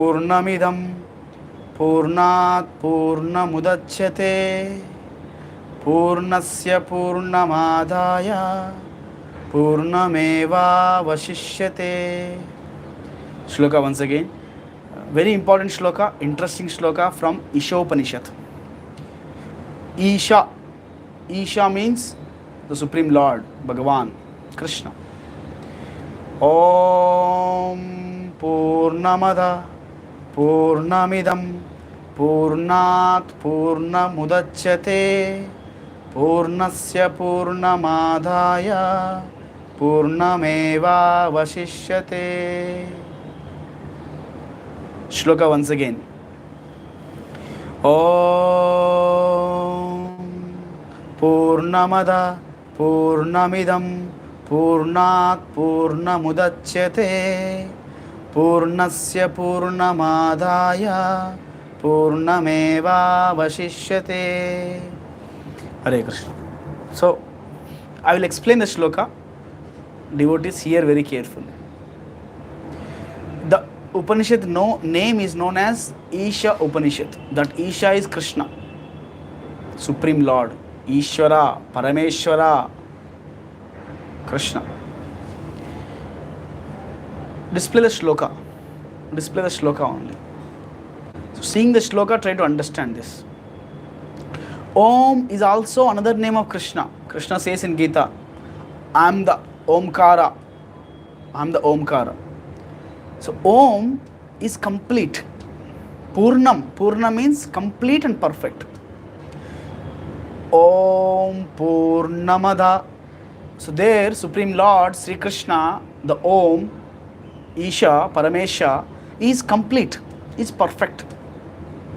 Purnamidam Purnat Purnamudachyate Purnasya Purnamadaya Purnameva Vashishyate. Shloka once again. Very important shloka, interesting shloka from Ishopanishad. Isha. Isha means the Supreme Lord, Bhagavan, Krishna. Om Purnamada Purnamidam Purnat Purnamudachyate Purnasya Purnamadaya Purnameva Vashishyate. Shloka once again. Om Purnamada Purnamidam Purnat Purnamudachyate Purnasya Purnamadaya Purnameva Vashishyate. Hare Krishna. So, I will explain the shloka. Devotees hear very carefully. The Upanishad name is known as Isha Upanishad. That Isha is Krishna, Supreme Lord, Ishvara, Parameshwara, Krishna. Display the shloka. Display the shloka only. So seeing the shloka, try to understand this. Om is also another name of Krishna. Krishna says in Gita, I am the Omkara. I am the Omkara. So Om is complete. Purnam. Purna means complete and perfect. Om Purnamada. So there, Supreme Lord Sri Krishna, the Om, Isha, Paramesha, is complete, is perfect.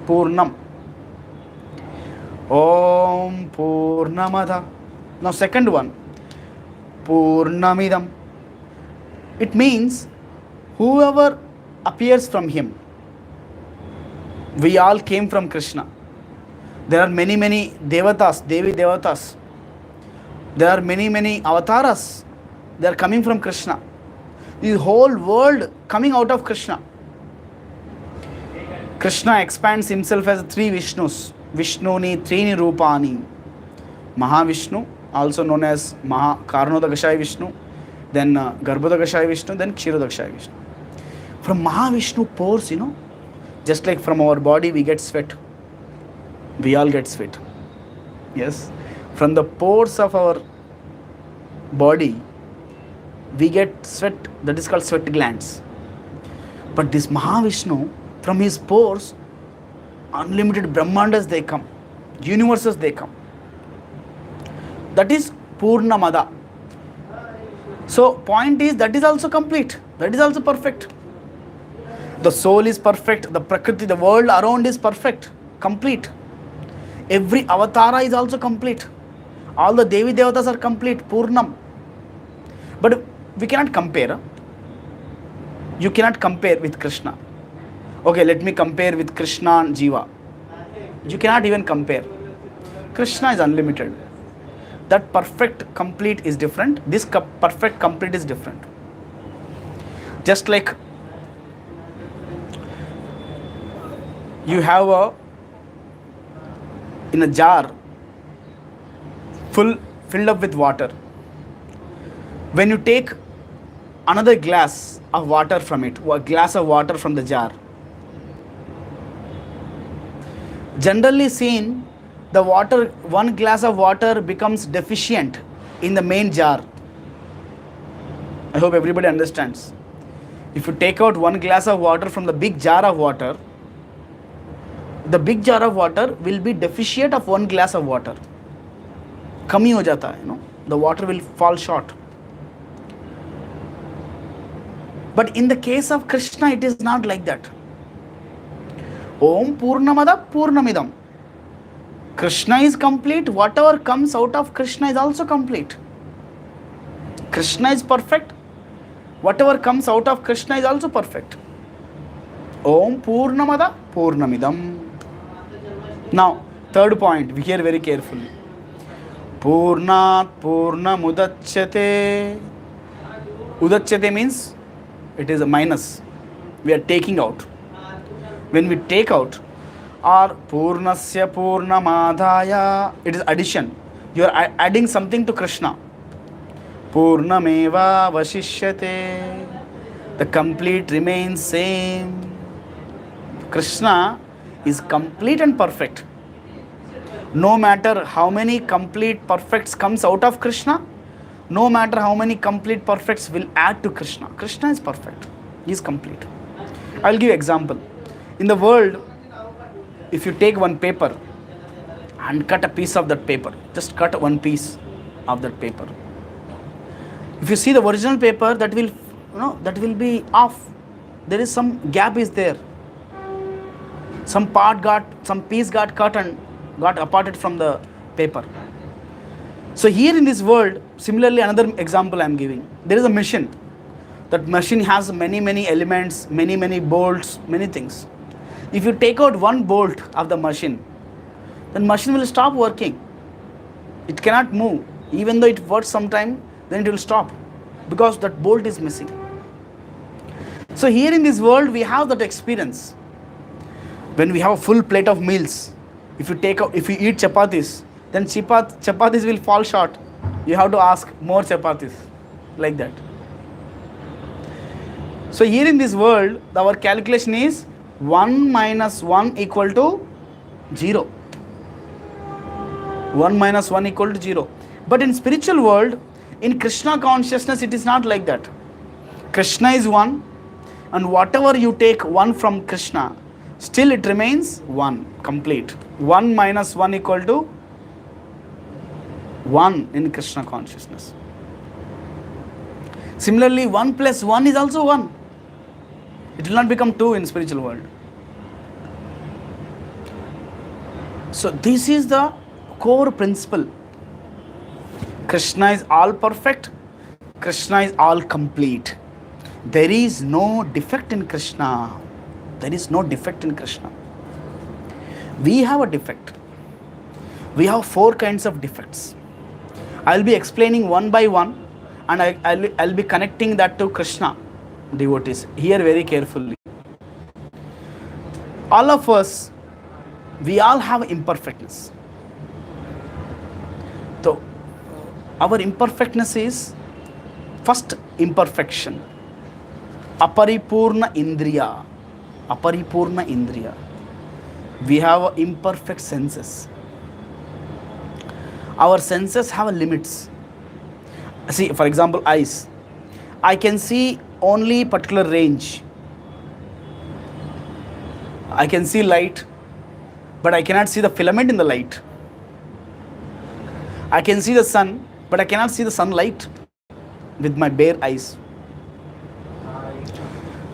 Purnam. Om Purnamada. Now second one, Purnamidam. It means whoever appears from him. We all came from Krishna. There are many devatas, Devi devatas. There are many avatars. They are coming from Krishna. The whole world coming out of Krishna. Krishna expands himself as three Vishnus. Vishnuni Trini Rupani. Mahavishnu, also known as Karnodakashaya Vishnu, then Garbhodakashaya Vishnu, then Kshirodakashaya Vishnu. From Mahavishnu pores, just like from our body we get sweat. We all get sweat. Yes. From the pores of our body, we get sweat, that is called sweat glands. But this Mahavishnu, from his pores, unlimited Brahmandas they come, universes they come. That is Purnamada. So point is, that is also complete, that is also perfect. The soul is perfect, the Prakriti, the world around is perfect, complete. Every avatara is also complete. All the Devi Devatas are complete, Purnam. But we cannot compare. You cannot compare with Krishna. Okay, let me compare with Krishna and Jiva. You cannot even compare. Krishna is unlimited. That perfect complete is different. This perfect complete is different. Just like you have in a jar filled up with water. When you take another glass of water from it, or a glass of water from the jar, generally seen, the water, one glass of water becomes deficient in the main jar. I hope everybody understands. If you take out one glass of water from the big jar of water, the big jar of water will be deficient of one glass of water. Kami ho jata hai, the water will fall short. But in the case of Krishna, it is not like that. Om Purnamada Purnamidam. Krishna is complete. Whatever comes out of Krishna is also complete. Krishna is perfect. Whatever comes out of Krishna is also perfect. Om Purnamada Purnamidam. Now, third point, we hear very carefully. Purnat Purnamudachyate. Udachyate means it is a minus. We are taking out. When we take out, or purnasya purnamadaya, it is addition. You are adding something to Krishna. Purnameva vasishyate, the complete remains same. Krishna is complete and perfect. No matter how many complete perfects comes out of Krishna, no matter how many complete perfects will add to Krishna, Krishna is perfect. He is complete. I will give example. In the world, if you take one paper and cut a piece of that paper, just cut one piece of that paper. If you see the original paper, that will be off. There is some gap is there. Some piece got cut and got aparted from the paper. So here in this world, similarly, another example I am giving. There is a machine. That machine has many elements, many bolts, many things. If you take out one bolt of the machine, then machine will stop working. It cannot move. Even though it works sometime, then it will stop because that bolt is missing. So here in this world, we have that experience. When we have a full plate of meals, if you eat chapatis, then chapatis will fall short. You have to ask more chapatis, like that. So here in this world, our calculation is 1 minus 1 equal to 0. 1 minus 1 equal to 0. But in spiritual world, in Krishna consciousness, it is not like that. Krishna is 1, and whatever you take 1 from Krishna, still it remains 1, complete. 1 minus 1 equal to 1 in Krishna consciousness. Similarly, 1 plus 1 is also 1. It will not become 2 in spiritual world. So this is the core principle. Krishna is all perfect. Krishna is all complete. There is no defect in Krishna. There is no defect in Krishna. We have a defect. We have 4 kinds of defects. I will be explaining one by one, and I'll be connecting that to Krishna devotees. Hear very carefully. All of us, we all have imperfectness. So, our imperfectness is first imperfection. Aparipurna indriya. Aparipurna indriya. We have imperfect senses. Our senses have limits. See, for example, eyes. I can see only particular range. I can see light, but I cannot see the filament in the light. I can see the sun, but I cannot see the sunlight with my bare eyes.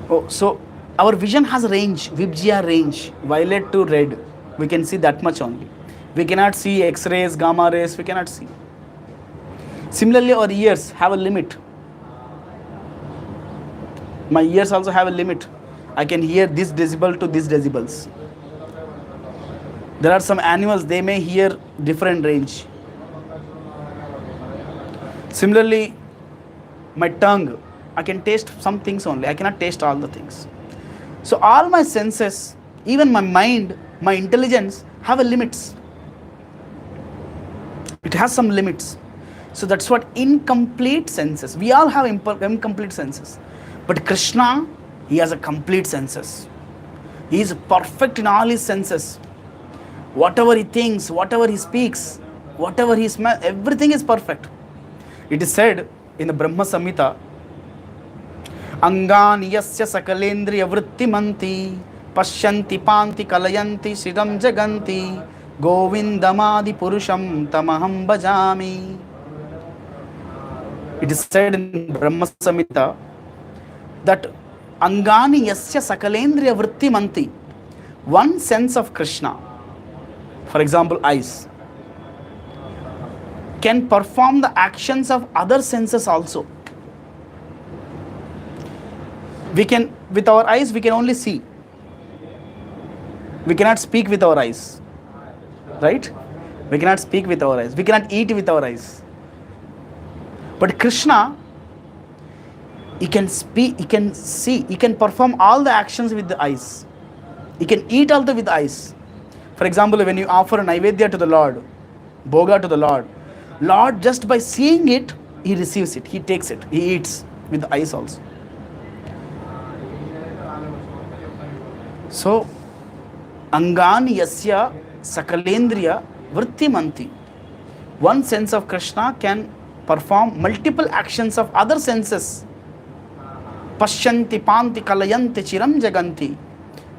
Oh, so our vision has a range, Vibjya range, violet to red. We can see that much only. We cannot see X-rays, gamma rays, we cannot see. Similarly, our ears have a limit. My ears also have a limit. I can hear this decibel to this decibels. There are some animals, they may hear different range. Similarly, my tongue, I can taste some things only. I cannot taste all the things. So all my senses, even my mind, my intelligence have a limits. It has some limits. So that's what incomplete senses. We all have incomplete senses. But Krishna, he has a complete senses. He is perfect in all his senses. Whatever he thinks, whatever he speaks, whatever he smells, everything is perfect. It is said in the Brahma Samhita, Angani yasya sakalendriya vrittimanti pashyanti panti kalayanti siddham jaganti govindamadi purusham tamaham bhajami. It is said in Brahma Samhita that Angani yasya sakalendriya vrittimanti, one sense of Krishna, for example eyes, can perform the actions of other senses also. We can, with our eyes, we can only see. We cannot speak with our eyes. Right? We cannot speak with our eyes. We cannot eat with our eyes. But Krishna, he can speak, he can see, he can perform all the actions with the eyes. He can eat also with eyes. For example, when you offer a naivedya to the Lord, bhoga to the Lord, Lord just by seeing it, he receives it, he takes it, he eats with the eyes also. So, angani yasya sakalendriya vrittimanti. One sense of Krishna can perform multiple actions of other senses. Pashyanti panti kalayanti chiram jaganti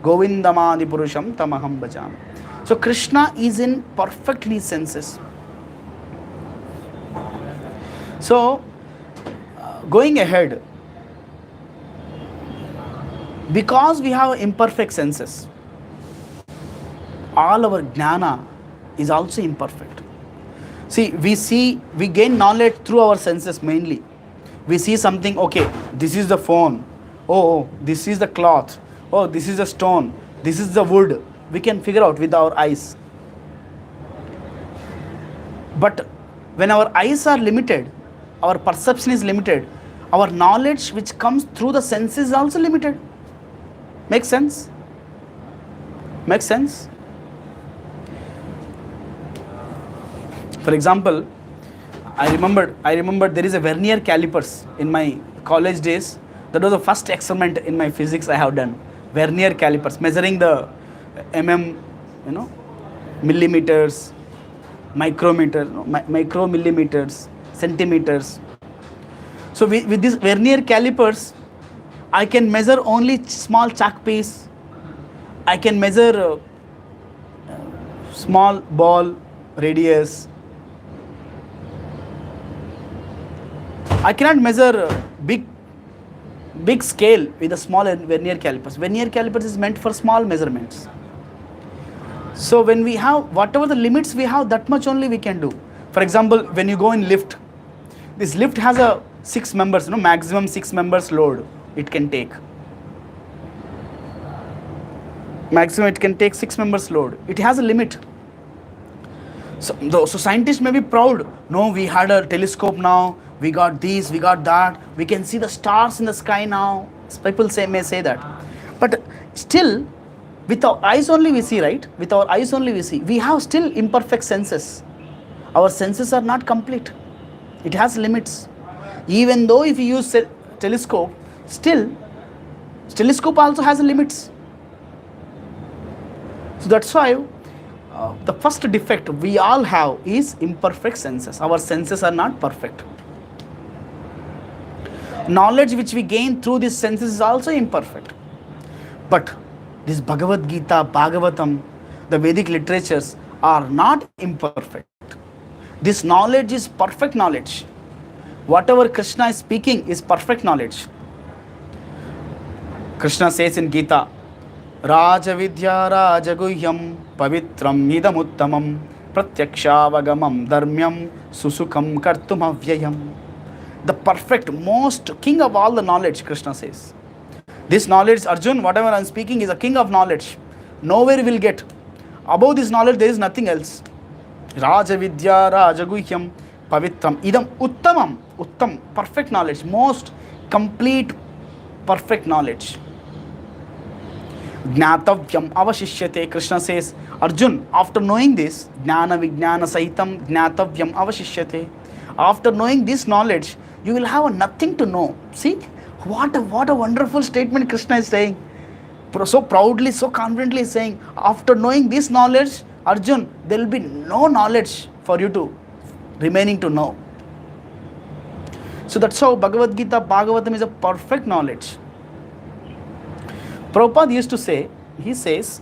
govindamadi purusham tamaham bhajami. So Krishna is in perfectly senses. So going ahead, because we have imperfect senses, all our jnana is also imperfect. See, we gain knowledge through our senses mainly. We see something, okay, this is the phone, oh, this is the cloth, oh, this is the stone, this is the wood. We can figure out with our eyes. But when our eyes are limited, our perception is limited, our knowledge which comes through the senses is also limited. Makes sense? Makes sense? For example, I remember there is a vernier calipers in my college days. That was the first experiment in my physics I have done. Vernier calipers, measuring the millimeters, micromillimeters, centimeters. So with these vernier calipers, I can measure only small chalk piece. I can measure small ball radius. I cannot measure big scale with a small vernier calipers. Vernier calipers is meant for small measurements. So when we have whatever the limits we have, that much only we can do. For example, when you go in lift, this lift has a 6 members, maximum 6 members load it can take. Maximum it can take 6 members load. It has a limit. So scientists may be proud. No, we had a telescope now. We got this, we got that. We can see the stars in the sky now. People may say that. But still, with our eyes only we see, right? With our eyes only we see. We have still imperfect senses. Our senses are not complete. It has limits. Even though if you use telescope, still, telescope also has limits. So that's why the first defect we all have is imperfect senses. Our senses are not perfect. Knowledge which we gain through these senses is also imperfect. But this Bhagavad Gita, Bhagavatam, the Vedic literatures are not imperfect. This knowledge is perfect knowledge. Whatever Krishna is speaking is perfect knowledge. Krishna says in Gita, Raja Vidya Rajaguhyam Pavitram Idamuttamam Pratyakshaavagamam Dharmyam Susukam Kartumavyayam. The perfect, most king of all the knowledge, Krishna says. This knowledge, Arjun, whatever I am speaking is a king of knowledge. Nowhere will get. Above this knowledge, there is nothing else. Raja Vidya Rajaguhyam Pavitram Idam Uttamam. Uttam, perfect knowledge, most complete, perfect knowledge. Jnatavyam avashishyate. Krishna says, Arjun, after knowing this, Jnana Vijnana Sahitam Jnatavyam avashishyate. After knowing this knowledge, you will have nothing to know. See, what a wonderful statement Krishna is saying. So proudly, so confidently saying, after knowing this knowledge, Arjun, there will be no knowledge for you to remaining to know. So that's how Bhagavad Gita, Bhagavatam is a perfect knowledge. Prabhupada used to say, he says,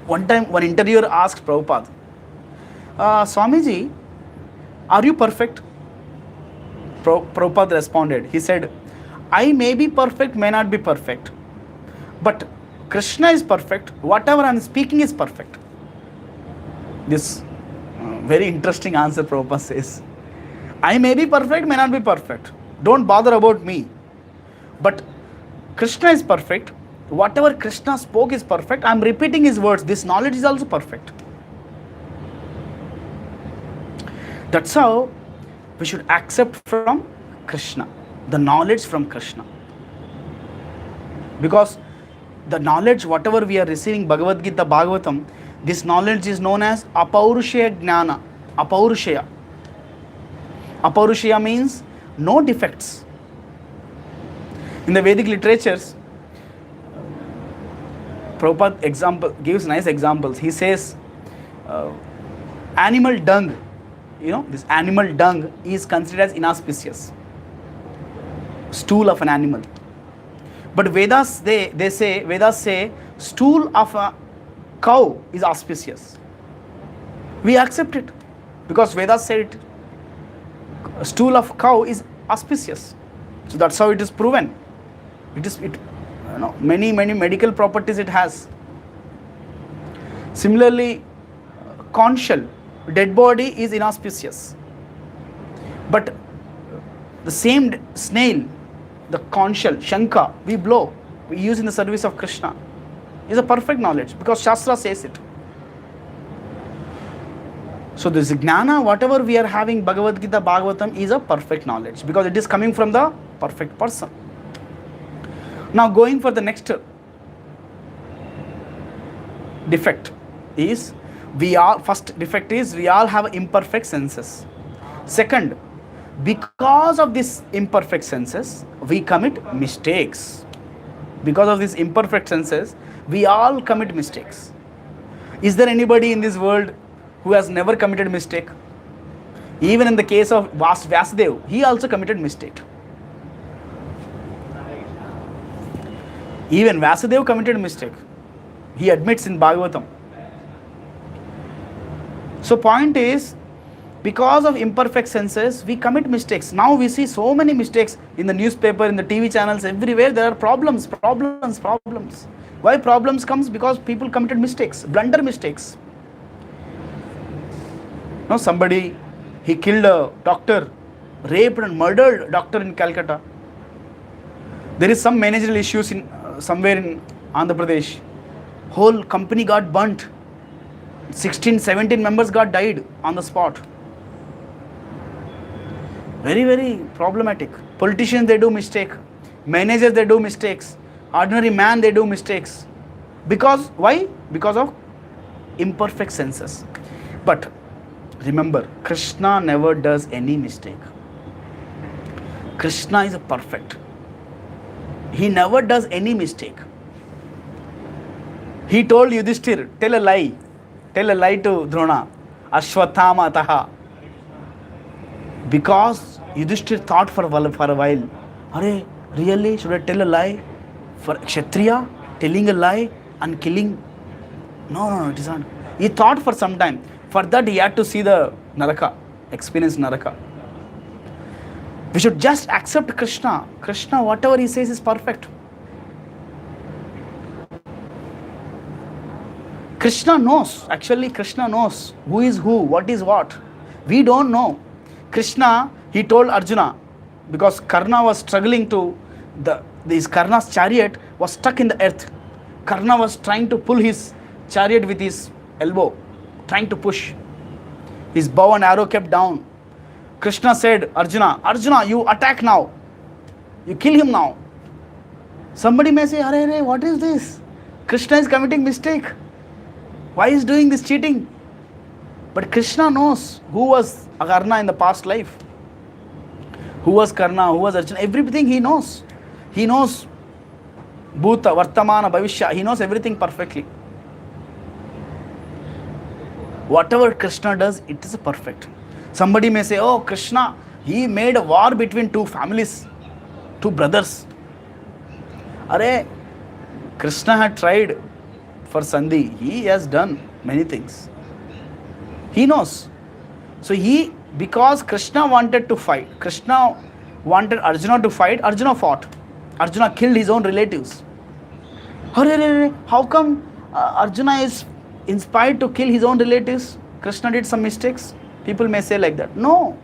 one time one interviewer asked Prabhupada, Swamiji, are you perfect? Prabhupada responded, he said, I may be perfect, may not be perfect. But Krishna is perfect, whatever I am speaking is perfect. This very interesting answer Prabhupada says. I may be perfect, may not be perfect. Don't bother about me. But Krishna is perfect. Whatever Krishna spoke is perfect. I am repeating his words. This knowledge is also perfect. That's how we should accept from Krishna, the knowledge from Krishna. Because The knowledge, whatever we are receiving, Bhagavad Gita, Bhagavatam, this knowledge is known as apaurushaya jnana. Apaurushaya. Apaurushaya means no defects. In the Vedic literatures, Prabhupada gives nice examples. He says, animal dung, this animal dung is considered as inauspicious. Stool of an animal. But Vedas, Vedas say, stool of a cow is auspicious. We accept it because Vedas said it. A stool of cow is auspicious. So that's how it is proven. Many medical properties it has. Similarly, conch shell, dead body is inauspicious. But the same snail, the conch shell, Shankha, we blow, we use in the service of Krishna, is a perfect knowledge because Shastra says it. So this jnana, whatever we are having, Bhagavad Gita, Bhagavatam, is a perfect knowledge because it is coming from the perfect person. Now going for the next defect is, first defect is we all have imperfect senses. Second, because of these imperfect senses, we commit mistakes. Because of these imperfect senses, we all commit mistakes. Is there anybody in this world who has never committed mistake? Even in the case of Vasudev, he also committed mistake. Even Vasudev committed mistake. He admits in Bhagavatam. So point is, because of imperfect senses, we commit mistakes. Now we see so many mistakes in the newspaper, in the TV channels, everywhere there are problems. Why problems comes? Because people committed mistakes, blunder mistakes. Now somebody, he killed a doctor, raped and murdered a doctor in Calcutta. There is some managerial issues in somewhere in Andhra Pradesh. Whole company got burnt. 17 members got died on the spot. Very problematic. Politicians, they do mistake. Managers, they do mistakes. Ordinary man, they do mistakes. Because, why? Because of imperfect senses. But remember, Krishna never does any mistake. Krishna is perfect. He never does any mistake. He told Yudhishthir, tell a lie. Tell a lie to Drona. Ashwathama taha. Because Yudhishthir thought for a while, Are, really? Should I tell a lie? For Kshatriya, telling a lie and killing? No, it is not. He thought for some time. For that he had to see the Naraka, experience Naraka. We should just accept Krishna. Krishna, whatever he says is perfect. Krishna knows who is who, what is what. We don't know. Krishna, he told Arjuna, because Karna was struggling to, Karna's chariot was stuck in the earth. Karna was trying to pull his chariot with his elbow, trying to push. His bow and arrow kept down. Krishna said, Arjuna, you attack now. You kill him now. Somebody may say, Arey, what is this? Krishna is committing mistake. Why is doing this cheating? But Krishna knows who was Karna in the past life. Who was Karna, who was Arjuna, everything he knows. He knows Bhuta, Vartamana, Bhavishya. He knows everything perfectly. Whatever Krishna does, it is perfect. Somebody may say, oh, Krishna, he made a war between two families, two brothers. Arey, Krishna had tried for Sandhi. He has done many things. He knows. So because Krishna wanted to fight, Krishna wanted Arjuna to fight, Arjuna fought. Arjuna killed his own relatives. How come Arjuna is inspired to kill his own relatives? Krishna did some mistakes. People may say like that. No.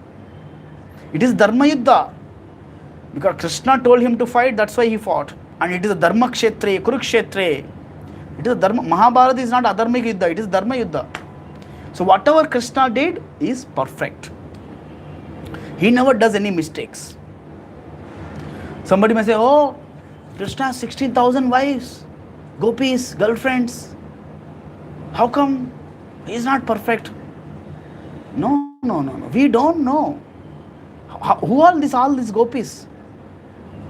It is Dharma Yuddha. Because Krishna told him to fight, that's why he fought. And it is a Dharma Kshetre, Kurukshetre. It is a Dharma. Mahabharata is not Adharmic Yuddha, it is Dharma Yuddha. So whatever Krishna did is perfect. He never does any mistakes. Somebody may say, oh, Krishna has 16,000 wives. gopis, girlfriends. How come he is not perfect? No. We don't know. Who are all these gopis?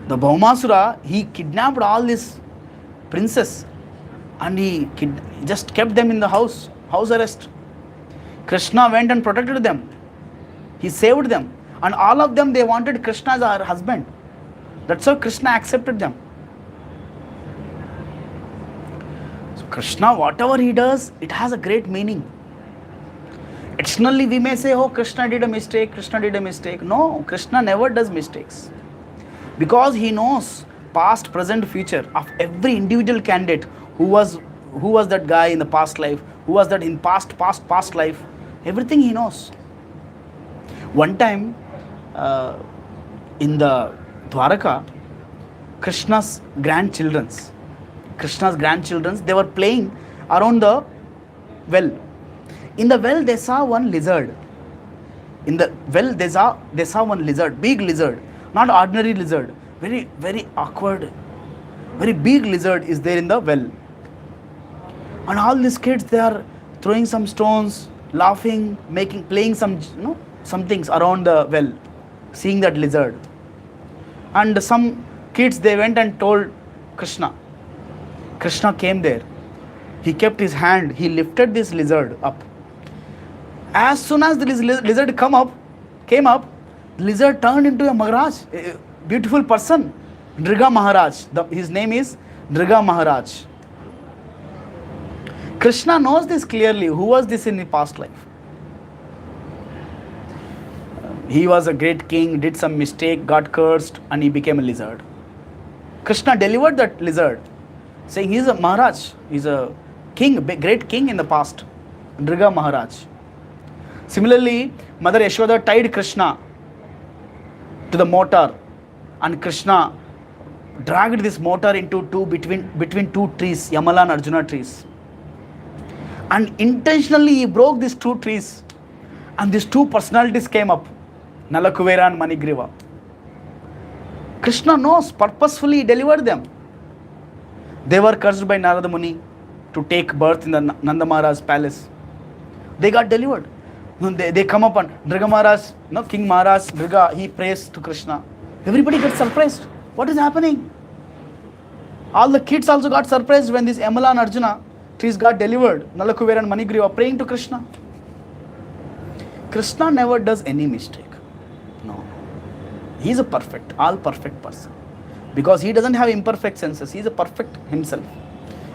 The Bhaumasura, he kidnapped all these princes and he just kept them in the house arrest. Krishna went and protected them. He saved them. And all of them, they wanted Krishna as her husband. That's how Krishna accepted them. So Krishna, whatever he does, it has a great meaning. Externally, we may say, oh, Krishna did a mistake, Krishna did a mistake. No, Krishna never does mistakes. Because he knows past, present, future of every individual candidate. Who was that guy in the past life? Who was that in past life? Everything he knows. One time, in the Dwaraka, Krishna's grandchildren, they were playing around the well. In the well, they saw one lizard. They saw one lizard, big lizard, not ordinary lizard. Very, very awkward, very big lizard is there in the well. And all these kids, they are throwing some stones, laughing, playing some things around the well, seeing that lizard. And some kids, they went and told Krishna. Krishna came there. He kept his hand, he lifted this lizard up. As soon as the lizard came up, the lizard turned into a Maharaj, a beautiful person, Nriga Maharaj. His name is Nriga Maharaj. Krishna knows this clearly. Who was this in the past life? He was a great king, did some mistake, got cursed, and he became a lizard. Krishna delivered that lizard, saying he is a Maharaj, he is a king, great king in the past, Nriga Maharaj. Similarly, Mother Yashoda tied Krishna to the mortar, and Krishna dragged this mortar into between two trees, Yamala and Arjuna trees. And intentionally he broke these two trees, and these two personalities came up, Nalakuvera and Manigriva. Krishna knows, purposefully delivered them. They were cursed by Narada Muni to take birth in the Nanda Maharaj's palace. They got delivered. They come up and Nriga Maharaj, King Maharaj, Nriga, he prays to Krishna. Everybody gets surprised. What is happening? All the kids also got surprised when this Yamala and Arjuna trees got delivered. Nalakuvera and Manigriva praying to Krishna. Krishna never does any mistake. No. He is a perfect, all perfect person. Because he doesn't have imperfect senses. He is a perfect himself.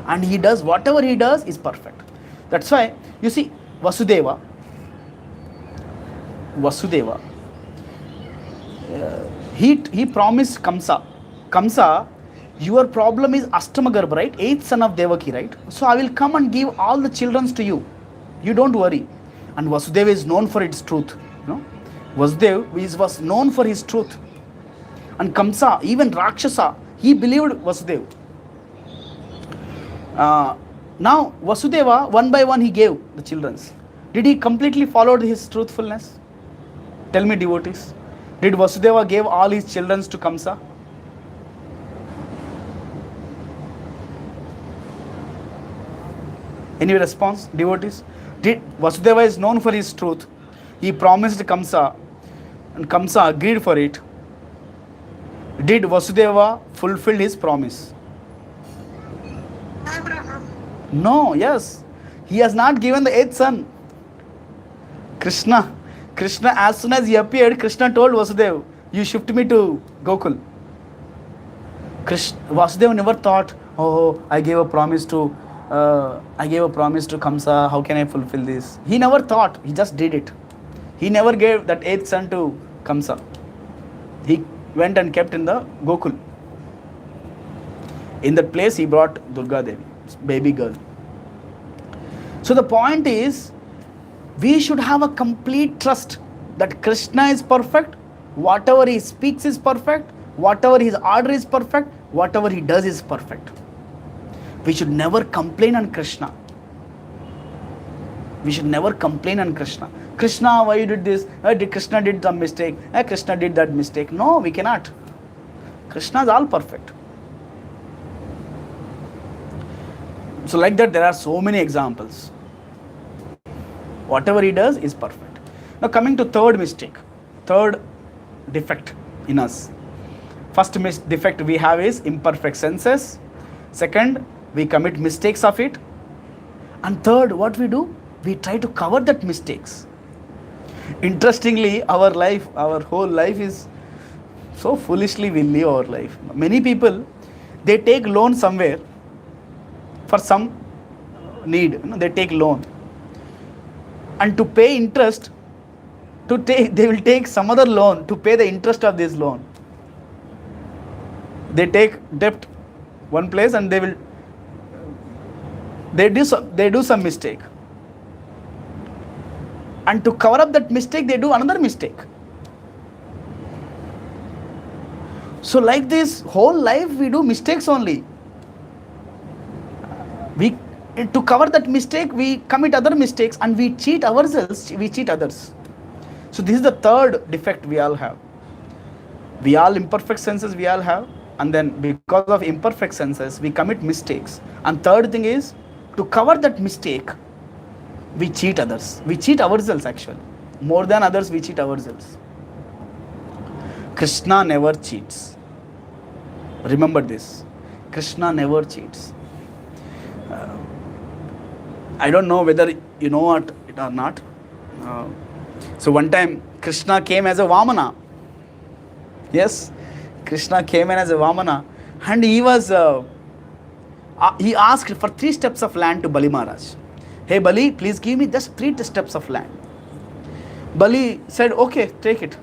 And he does, whatever he does is perfect. That's why, you see, Vasudeva, he promised Kamsa, your problem is Astamagarbha, right? 8th son of Devaki, right? So I will come and give all the children to you. You don't worry. And Vasudeva is known for its truth. Vasudeva was known for his truth. And Kamsa, even Rakshasa, he believed Vasudeva. Now Vasudeva, one by one, he gave the children. Did he completely follow his truthfulness? Tell me, devotees. Did Vasudeva give all his children to Kamsa? Any response, devotees? Vasudeva is known for his truth. He promised Kamsa, and Kamsa agreed for it. Did Vasudeva fulfill his promise? No, yes. He has not given the 8th son. Krishna, as soon as he appeared, Krishna told Vasudeva, you shift me to Gokul. Vasudeva never thought, oh, I gave a promise to Kamsa, how can I fulfill this? He never thought, he just did it. He never gave that 8th son to Kamsa. He went and kept in the Gokul. In that place, he brought Durga Devi, baby girl. So the point is, we should have a complete trust that Krishna is perfect, whatever he speaks is perfect, whatever his order is perfect, whatever he does is perfect. We should never complain on Krishna. We should never complain on Krishna. Krishna, why you did this? Krishna did some mistake. Krishna did that mistake. No, we cannot. Krishna is all perfect. So like that, there are so many examples. Whatever he does is perfect. Now coming to third mistake, third defect in us. First defect we have is imperfect senses. Second, we commit mistakes of it. And third, what we do? We try to cover that mistakes. Interestingly, our whole life is so foolishly we live our life. Many people, they take loan somewhere for some need. They take loan. And to pay interest, they will take some other loan to pay the interest of this loan. They take debt one place and they do some mistake. And to cover up that mistake, they do another mistake. So like this, whole life we do mistakes only. To cover that mistake, we commit other mistakes and we cheat ourselves, we cheat others. So this is the third defect we all have. We all imperfect senses we all have, and then because of imperfect senses, we commit mistakes. And third thing is, to cover that mistake, we cheat others. We cheat ourselves actually. More than others, we cheat ourselves. Krishna never cheats. Remember this. Krishna never cheats. I don't know whether you know it or not. So one time Krishna came as a Vamana. Yes, Krishna came in as a Vamana, and he asked for 3 steps of land to Bali Maharaj. Hey Bali, please give me just 3 steps of land. Bali said, okay, take it.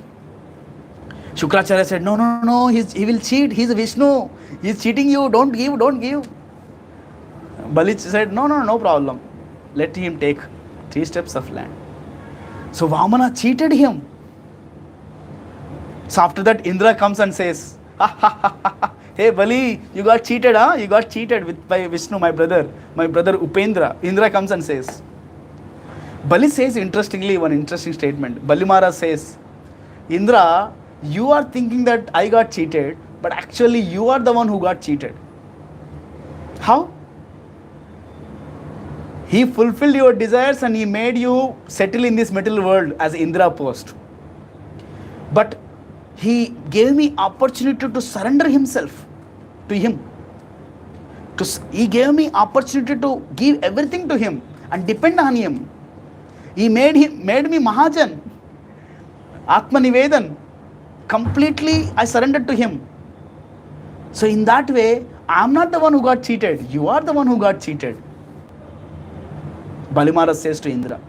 Shukracharya said, no, he will cheat. He's a Vishnu. He's cheating you. Don't give. Bali said, no problem. Let him take 3 steps of land. So Vamana cheated him. So after that, Indra comes and says, hey Bali, you got cheated, huh? You got cheated by Vishnu, my brother Upendra. Indra comes and says. Bali says interestingly, one interesting statement. Bali Maharaj says, Indra, you are thinking that I got cheated, but actually you are the one who got cheated. How? He fulfilled your desires and he made you settle in this material world as Indra post. But he gave me opportunity to surrender himself to him. He gave me opportunity to give everything to him and depend on him. He made me Mahajan, Atma Nivedan. Completely I surrendered to him. So in that way, I am not the one who got cheated. You are the one who got cheated. Bali Maharaj says to Indra.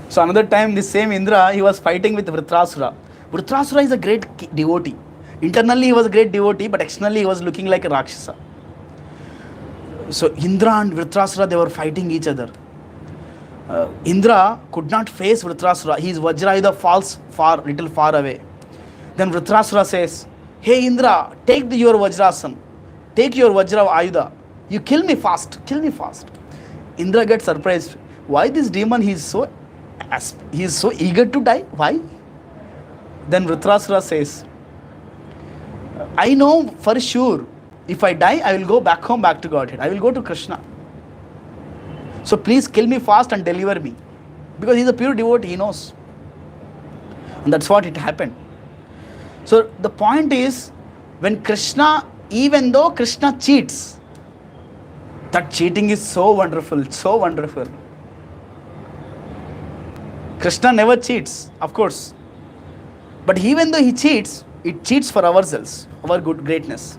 So another time, this same Indra, he was fighting with Vritrasura. Vritrasura is a great devotee. Internally he was a great devotee, but externally he was looking like a Rakshasa. So Indra and Vritrasura, they were fighting each other. Indra could not face Vritrasura. His Vajrayuda falls little far away. Then Vritrasura says, hey Indra, take your Vajrasam. Take your Vajra Ayuda. You kill me fast. Indra gets surprised. Why this demon, he is so eager to die? Why? Then Vritrasura says, I know for sure, if I die, I will go back home, back to Godhead. I will go to Krishna. So please kill me fast and deliver me. Because he is a pure devotee, he knows. And that's what it happened. So the point is, when Krishna, even though Krishna cheats, that cheating is so wonderful, so wonderful. Krishna never cheats, of course. But even though he cheats, it cheats for ourselves, our good greatness.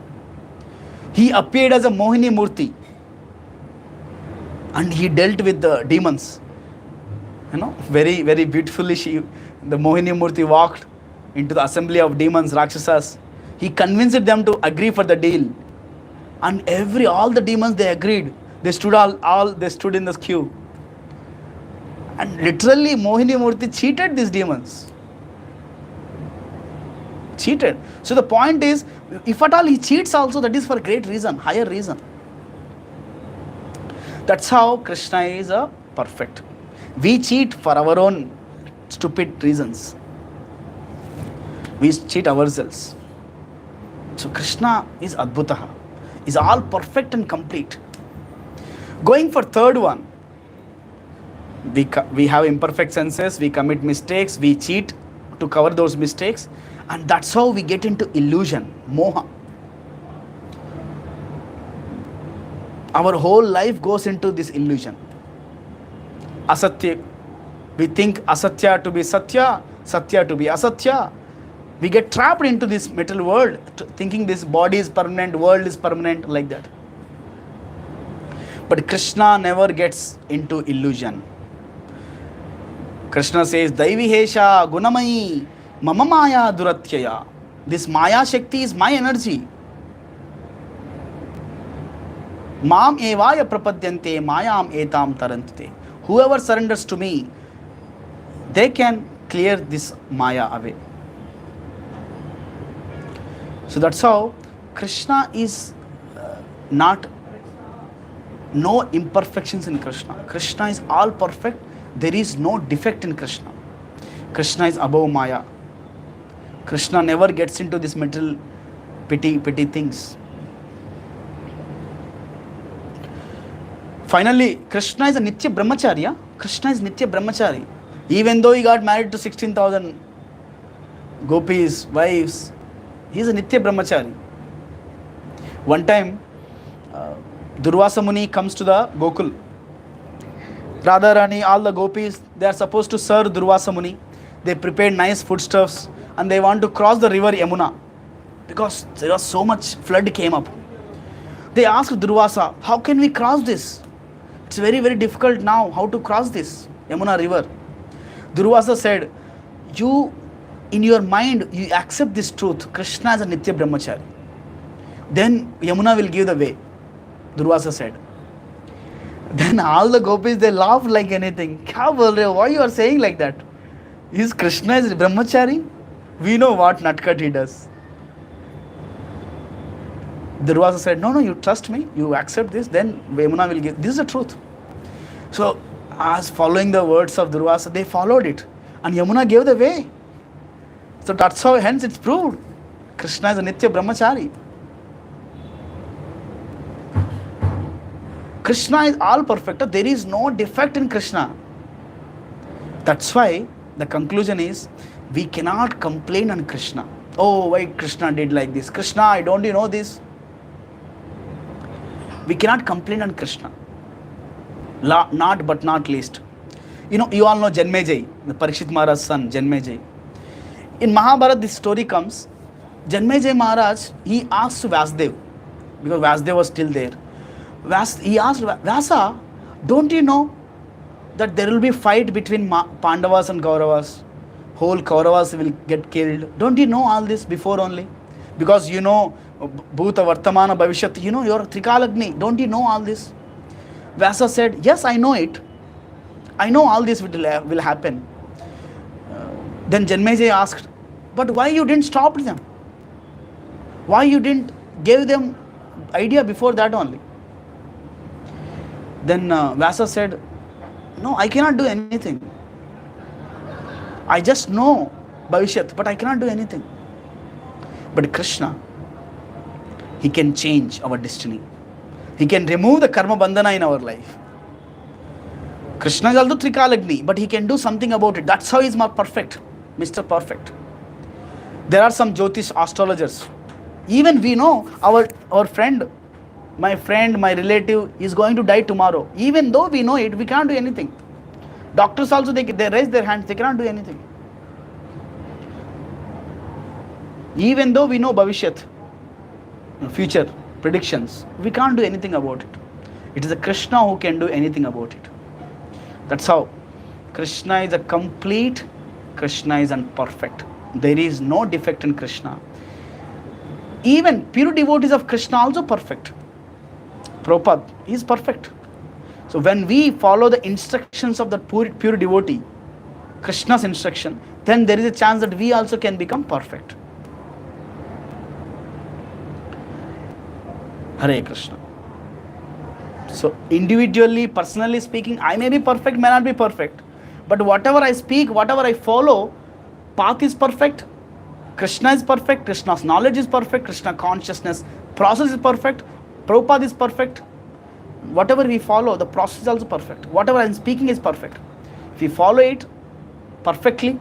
He appeared as a Mohini Murti. And he dealt with the demons. Very, very beautifully, the Mohini Murti walked into the assembly of demons, Rakshasas. He convinced them to agree for the deal. And all the demons, they agreed. They stood they stood in the queue. And literally, Mohini Murti cheated these demons. Cheated. So the point is, if at all he cheats also, that is for a great reason, higher reason. That's how Krishna is a perfect. We cheat for our own stupid reasons. We cheat ourselves. So Krishna is Adbhutaha. is all perfect and complete. Going for third one, we have imperfect senses, we commit mistakes, we cheat to cover those mistakes, and that's how we get into illusion, moha. Our whole life goes into this illusion. Asatya, we think asatya to be satya, satya to be asatya. We get trapped into this material world, thinking this body is permanent, world is permanent, like that. But Krishna never gets into illusion. Krishna says, Daivihesha gunamayi mama maya duratyaya. This maya shakti is my energy. Mam evaya prapadyante mayam etam tarantite. Whoever surrenders to me, they can clear this maya away. So that's how Krishna is no imperfections in Krishna. Krishna is all perfect. There is no defect in Krishna. Krishna is above Maya. Krishna never gets into this material petty things. Finally, Krishna is a Nitya Brahmachari. Krishna is Nitya Brahmachari. Even though he got married to 16,000 gopis, wives, he is a Nitya Brahmachari. One time, Durvasa Muni comes to the Gokul. Radharani, all the gopis, they are supposed to serve Durvasa Muni. They prepared nice foodstuffs and they want to cross the river Yamuna because there was so much flood came up. They asked Durvasa, how can we cross this? It's very, very difficult now. How to cross this Yamuna river? Durvasa said, you, in your mind, you accept this truth. Krishna is a Nitya Brahmachari. Then Yamuna will give the way. Durvasa said. Then all the gopis, they laughed like anything. Kya bol rahe ho? Why you are saying like that? Is Krishna is Brahmachari? We know what Natkat he does. Durvasa said, no, you trust me. You accept this, then Yamuna will give. This is the truth. So, as following the words of Durvasa, they followed it. And Yamuna gave the way. So that's how, hence it's proved. Krishna is a Nitya Brahmachari. Krishna is all perfect. There is no defect in Krishna. That's why the conclusion is, we cannot complain on Krishna. Oh, why Krishna did like this? Krishna, don't you know this? We cannot complain on Krishna. Not but not least. You all know Janmejai, the Parikshit Maharaj's son, Janmejai. In Mahabharata, this story comes. Janmejai Maharaj, he asked Vasudev, because Vasudev was still there. He asked Vyasa, don't you know that there will be fight between Pandavas and Kauravas? Whole Kauravas will get killed. Don't you know all this before only? Because you know Bhuta, Vartamana, Bhavishyat, you know your Trikalagni. Don't you know all this? Vyasa said, yes, I know it. I know all this will happen. Then Janmejai asked, but why you didn't stop them? Why you didn't give them idea before that only? Then Vyasa said, no, I cannot do anything. I just know Bhavishyat, but I cannot do anything. But Krishna, he can change our destiny. He can remove the karma bandhana in our life. Krishna is also Trikalagni, but he can do something about it. That's how he is more perfect, Mr. Perfect. There are some Jyotish astrologers. Even we know our friend, my relative is going to die tomorrow. Even though we know it, we can't do anything. Doctors also, they raise their hands, they cannot do anything. Even though we know Bhavishyat, future predictions, we can't do anything about it. It is a Krishna who can do anything about it. That's how Krishna is a complete, Krishna is perfect. There is no defect in Krishna. Even pure devotees of Krishna also perfect. Prabhupada is perfect. So when we follow the instructions of the pure devotee, Krishna's instruction, then there is a chance that we also can become perfect. Hare Krishna. So individually, personally speaking, I may be perfect, may not be perfect. But whatever I speak, whatever I follow, path is perfect, Krishna is perfect, Krishna's knowledge is perfect, Krishna consciousness process is perfect. Prabhupada is perfect. Whatever we follow, the process is also perfect. Whatever I am speaking is perfect. If you follow it perfectly,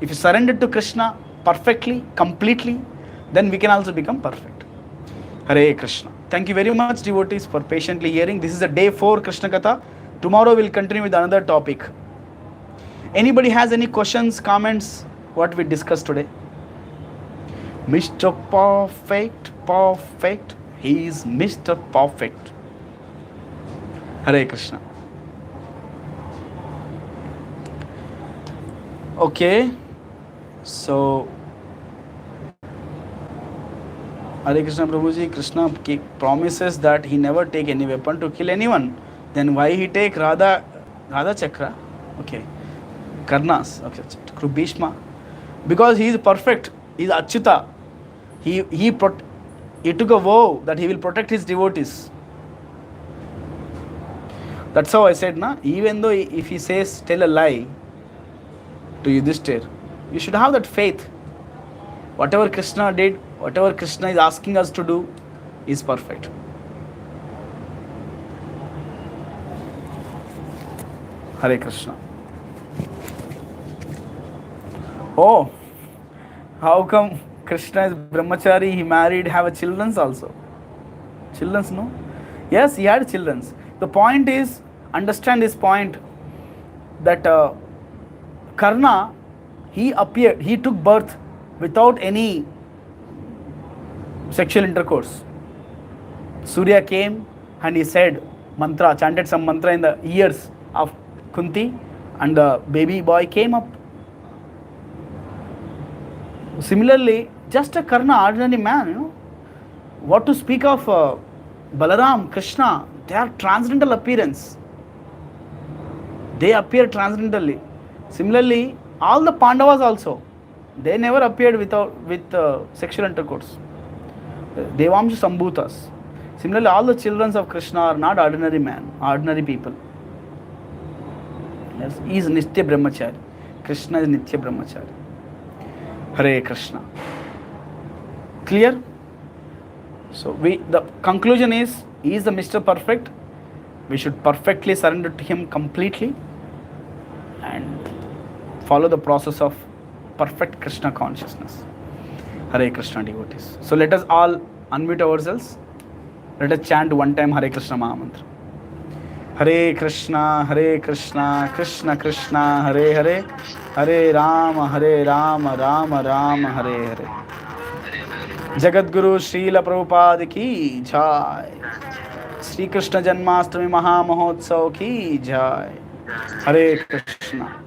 if you surrender to Krishna perfectly, completely, then we can also become perfect. Hare Krishna. Thank you very much, devotees, for patiently hearing. This is the day 4 Krishna Katha. Tomorrow we'll continue with another topic. Anybody has any questions, comments, what we discussed today? Mr. Perfect, perfect. He is Mr. Perfect. Hare Krishna. Okay. So, Hare Krishna Prabhuji, Krishna promises that he never take any weapon to kill anyone. Then why he take Radha Chakra? Okay. Karnas. Okay. Bhishma. Because he is perfect. He is Achyuta. He took a vow that he will protect his devotees. That's how I said, na? Even though if he says, tell a lie to Yudhishthir, you should have that faith. Whatever Krishna did, whatever Krishna is asking us to do, is perfect. Hare Krishna. Oh, how come Krishna is brahmachari, he married, have a children also? Children, no? Yes, he had children. The point is, understand this point, that Karna, he took birth without any sexual intercourse. Surya came and he said mantra, chanted some mantra in the ears of Kunti, and the baby boy came up. Similarly, just a Karna, ordinary man, what to speak of Balaram, Krishna, they are transcendental appearance. They appear transcendentally. Similarly, all the Pandavas also, they never appeared with sexual intercourse. Devamsha Sambhutas. Similarly, all the children of Krishna are not ordinary men, ordinary people. Yes, he is Nitya Brahmachari. Krishna is Nitya Brahmachari. Hare Krishna. Clear? So the conclusion is, he is the Mr. Perfect. We should perfectly surrender to him completely and follow the process of perfect Krishna consciousness. Hare Krishna, devotees. So let us all unmute ourselves. Let us chant one time Hare Krishna Mahamantra. Hare Krishna, Krishna Krishna, Hare Hare, Hare Rama, Rama Rama, Hare Hare. Jagadguru Srila Prabhupada ki jai. Shri Krishna Janmashtami Maha Mahotsav ki jai. Hare Krishna.